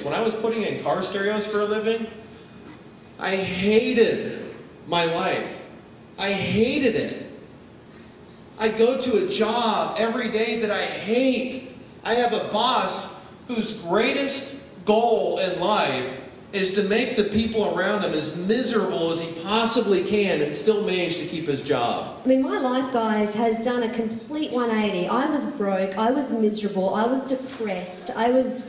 When I was putting in car stereos for a living, I hated my life. I hated it. I go to a job every day that I hate. I have a boss whose greatest goal in life is to make the people around him as miserable as he possibly can and still manage to keep his job. I mean, my life, guys, has done a complete 180. I was broke, I was miserable, I was depressed, I was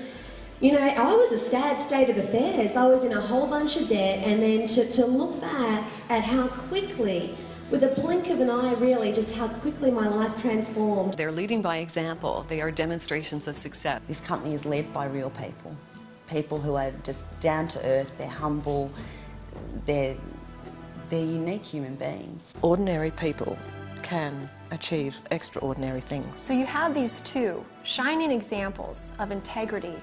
a sad state of affairs. I was in a whole bunch of debt, and then to look back at how quickly, with a blink of an eye really, just how quickly my life transformed. They're leading by example. They are demonstrations of success. This company is led by real people. People who are just down to earth, they're humble, they're unique human beings. Ordinary people can achieve extraordinary things. So you have these two shining examples of integrity,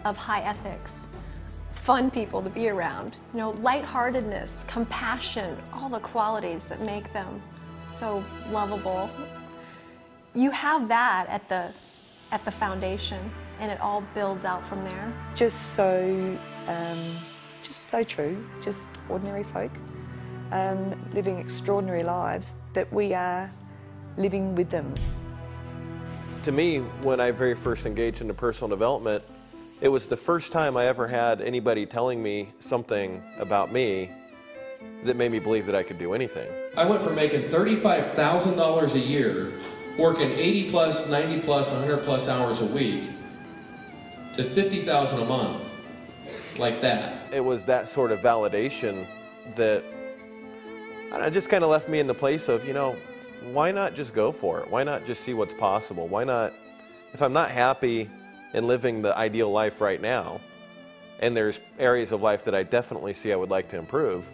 of high ethics, fun people to be around, lightheartedness, compassion, all the qualities that make them so lovable. You have that at the foundation, and it all builds out from there. Just so true, just ordinary folk, living extraordinary lives that we are living with them. To me, when I very first engaged into personal development, it was the first time I ever had anybody telling me something about me that made me believe that I could do anything. I went from making $35,000 a year, working 80 plus, 90 plus, 100 plus hours a week, to $50,000 a month, like that. It was that sort of validation that just kind of left me in the place of, why not just go for it? Why not just see what's possible? Why not, if I'm not happy in living the ideal life right now, and there's areas of life that I definitely see I would like to improve,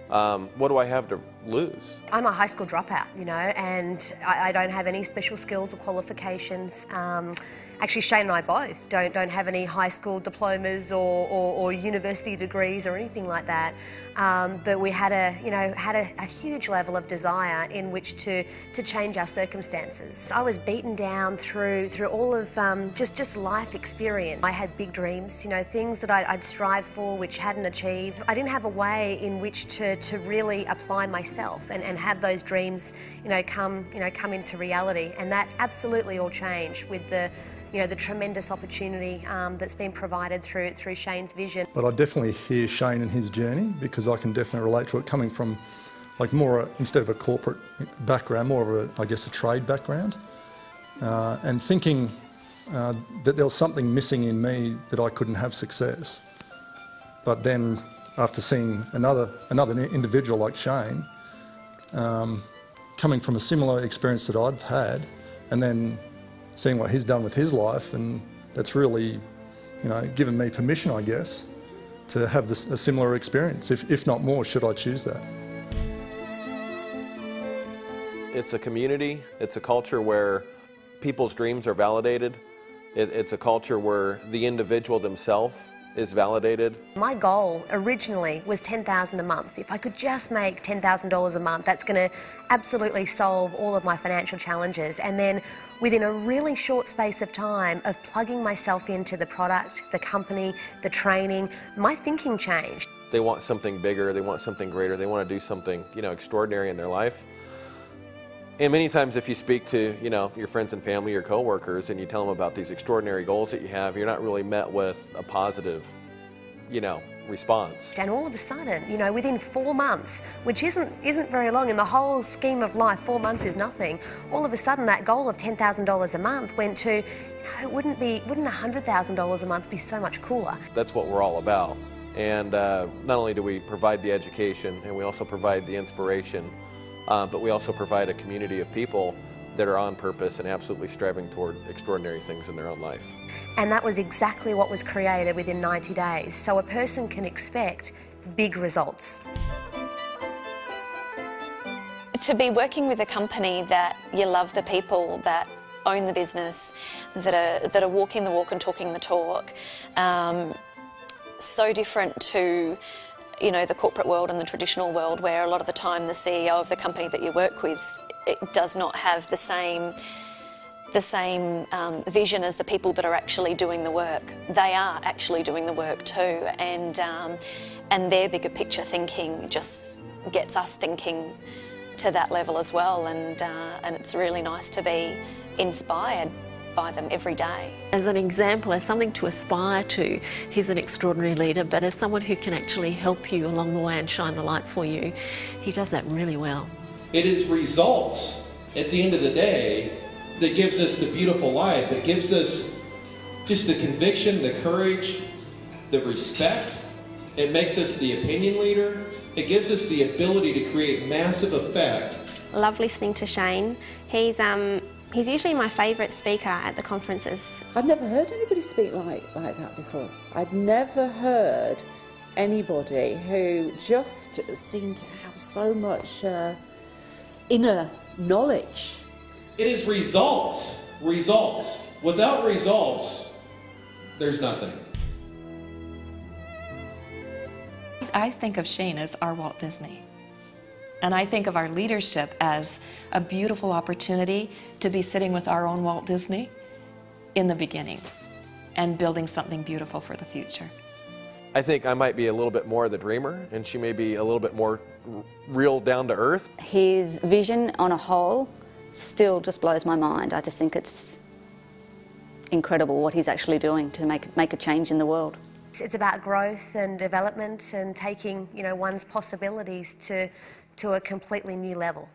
what do I have to lose? I'm a high school dropout, and I don't have any special skills or qualifications. Actually, Shane and I both don't have any high school diplomas or university degrees or anything like that. But we had a huge level of desire in which to change our circumstances. I was beaten down through all of just life experience. I had big dreams, things that I'd strive for which hadn't achieved. I didn't have a way in which to really apply myself and have those dreams, come into reality. And that absolutely all changed with the tremendous opportunity that's been provided through Shane's vision. But I definitely hear Shane and his journey, because I can definitely relate to it, coming from more, instead of a corporate background, more of a trade background, and thinking that there was something missing in me that I couldn't have success. But then after seeing another individual like Shane, coming from a similar experience that I've had, and then seeing what he's done with his life, and that's really, given me permission, I guess, to have a similar experience, if not more, should I choose that. It's a community, it's a culture where people's dreams are validated. It's a culture where the individual themselves is validated. My goal originally was $10,000 a month. If I could just make $10,000 a month, that's going to absolutely solve all of my financial challenges. And then within a really short space of time of plugging myself into the product, the company, the training, my thinking changed. They want something bigger, they want something greater, they want to do something, extraordinary in their life. And many times if you speak to, your friends and family or coworkers and you tell them about these extraordinary goals that you have, you're not really met with a positive, response. And all of a sudden, within 4 months, which isn't very long in the whole scheme of life, 4 months is nothing. All of a sudden that goal of $10,000 a month went to, wouldn't $100,000 a month be so much cooler? That's what we're all about. And not only do we provide the education, and we also provide the inspiration, but we also provide a community of people that are on purpose and absolutely striving toward extraordinary things in their own life. And that was exactly what was created within 90 days. So a person can expect big results. To be working with a company that you love the people that own the business, that are walking the walk and talking the talk, so different to the corporate world and the traditional world, where a lot of the time the CEO of the company that you work with, it does not have the same the same vision as the people that are actually doing the work. They are actually doing the work too, and their bigger picture thinking just gets us thinking to that level as well, and it's really nice to be inspired by them every day. As an example, as something to aspire to, he's an extraordinary leader, but as someone who can actually help you along the way and shine the light for you, he does that really well. It is results at the end of the day that gives us the beautiful life. It gives us just the conviction, the courage, the respect. It makes us the opinion leader. It gives us the ability to create massive effect. I love listening to Shane. He's usually my favourite speaker at the conferences. I'd never heard anybody speak like that before. I'd never heard anybody who just seemed to have so much inner knowledge. It is results. Results. Without results, there's nothing. I think of Shane as our Walt Disney. And I think of our leadership as a beautiful opportunity to be sitting with our own Walt Disney in the beginning and building something beautiful for the future. I think I might be a little bit more of the dreamer, and she may be a little bit more real down to earth. His vision on a whole still just blows my mind. I just think it's incredible what he's actually doing to make a change in the world. It's about growth and development and taking, one's possibilities to a completely new level.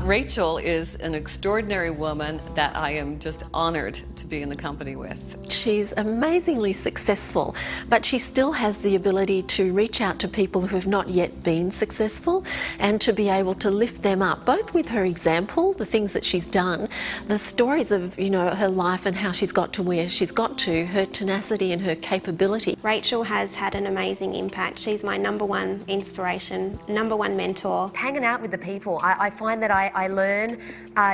Rachel is an extraordinary woman that I am just honoured to be in the company with. She's amazingly successful, but she still has the ability to reach out to people who have not yet been successful and to be able to lift them up, both with her example, the things that she's done, the stories of her life and how she's got to where she's got to, her tenacity and her capability. Rachel has had an amazing impact. She's my #1 inspiration, #1 mentor. Hanging out with the people, I find that I learn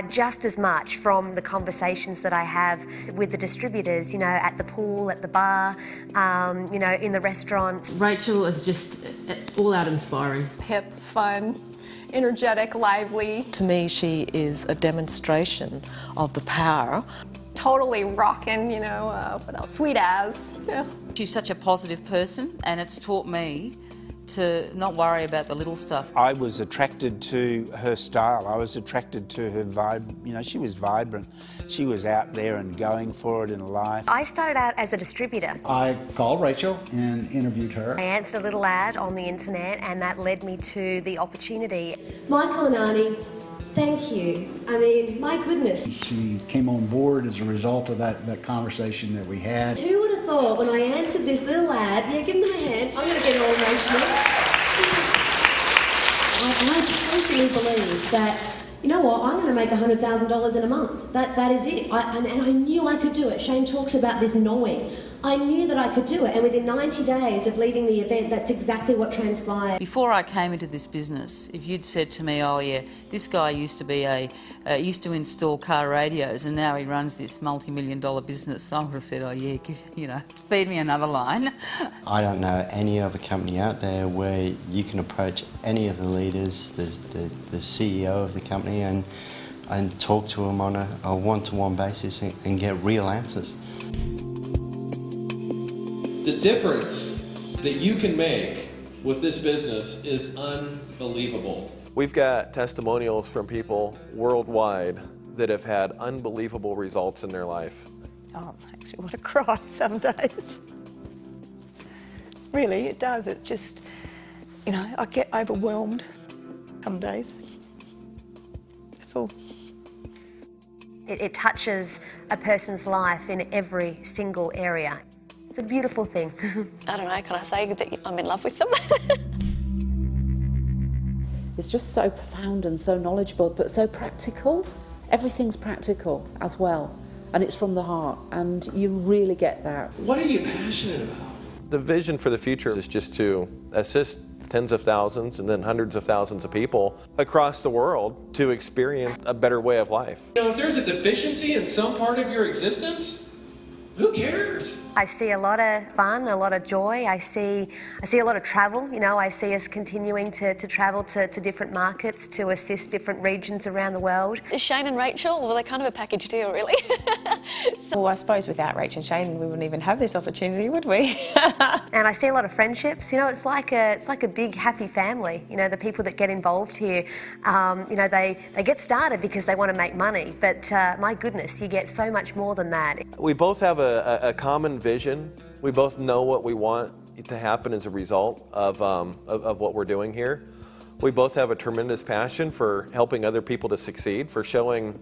just as much from the conversations that I have with the distributors, at the pool, at the bar, in the restaurants. Rachel is just all out inspiring. Hip, fun, energetic, lively. To me, she is a demonstration of the power. Totally rockin', what else? Sweet as. Yeah. She's such a positive person, and it's taught me to not worry about the little stuff. I was attracted to her style. I was attracted to her vibe. She was vibrant. She was out there and going for it in life. I started out as a distributor. I called Rachel and interviewed her. I answered a little ad on the internet, and that led me to the opportunity. Michael and Arnie, thank you. I mean, my goodness. She came on board as a result of that conversation that we had. Who would have thought when I answered this little ad, give me a hand, I'm going to get all emotional. I totally believed that, I'm going to make $100,000 in a month. That is it. And I knew I could do it. Shane talks about this knowing. I knew that I could do it, and within 90 days of leaving the event, that's exactly what transpired. Before I came into this business, if you'd said to me, oh yeah, this guy used to install car radios and now he runs this multi-million-dollar business, I would have said, oh yeah, feed me another line. I don't know any other company out there where you can approach any of the leaders, the CEO of the company, and talk to them on a one-to-one basis and get real answers. The difference that you can make with this business is unbelievable. We've got testimonials from people worldwide that have had unbelievable results in their life. Oh, I actually want to cry some days. Really, it does. It just, I get overwhelmed some days. That's all. It touches a person's life in every single area. It's a beautiful thing. I don't know, can I say that I'm in love with them? It's just so profound and so knowledgeable, but so practical. Everything's practical as well, and it's from the heart, and you really get that. What are you passionate about? The vision for the future is just to assist tens of thousands and then hundreds of thousands of people across the world to experience a better way of life. If there's a deficiency in some part of your existence, who cares? I see a lot of fun, a lot of joy. I see a lot of travel. You know, I see us continuing to travel to different markets to assist different regions around the world. Shane and Rachel, well, they're kind of a package deal, really. Well, I suppose without Rach and Shane, we wouldn't even have this opportunity, would we? And I see a lot of friendships. You know, it's like a big happy family. You know, the people that get involved here, you know, they get started because they want to make money. But my goodness, you get so much more than that. We both have a common vision. We both know what we want to happen as a result of what we're doing here. We both have a tremendous passion for helping other people to succeed, for showing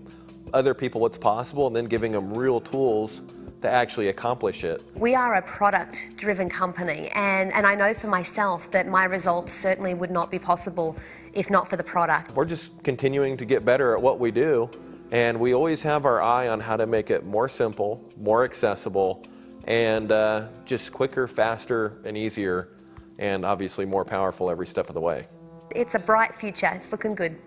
other people what's possible and then giving them real tools to actually accomplish it. We are a product-driven company, and I know for myself that my results certainly would not be possible if not for the product. We're just continuing to get better at what we do, and we always have our eye on how to make it more simple, more accessible, and just quicker, faster, and easier, and obviously more powerful every step of the way. It's a bright future. It's looking good.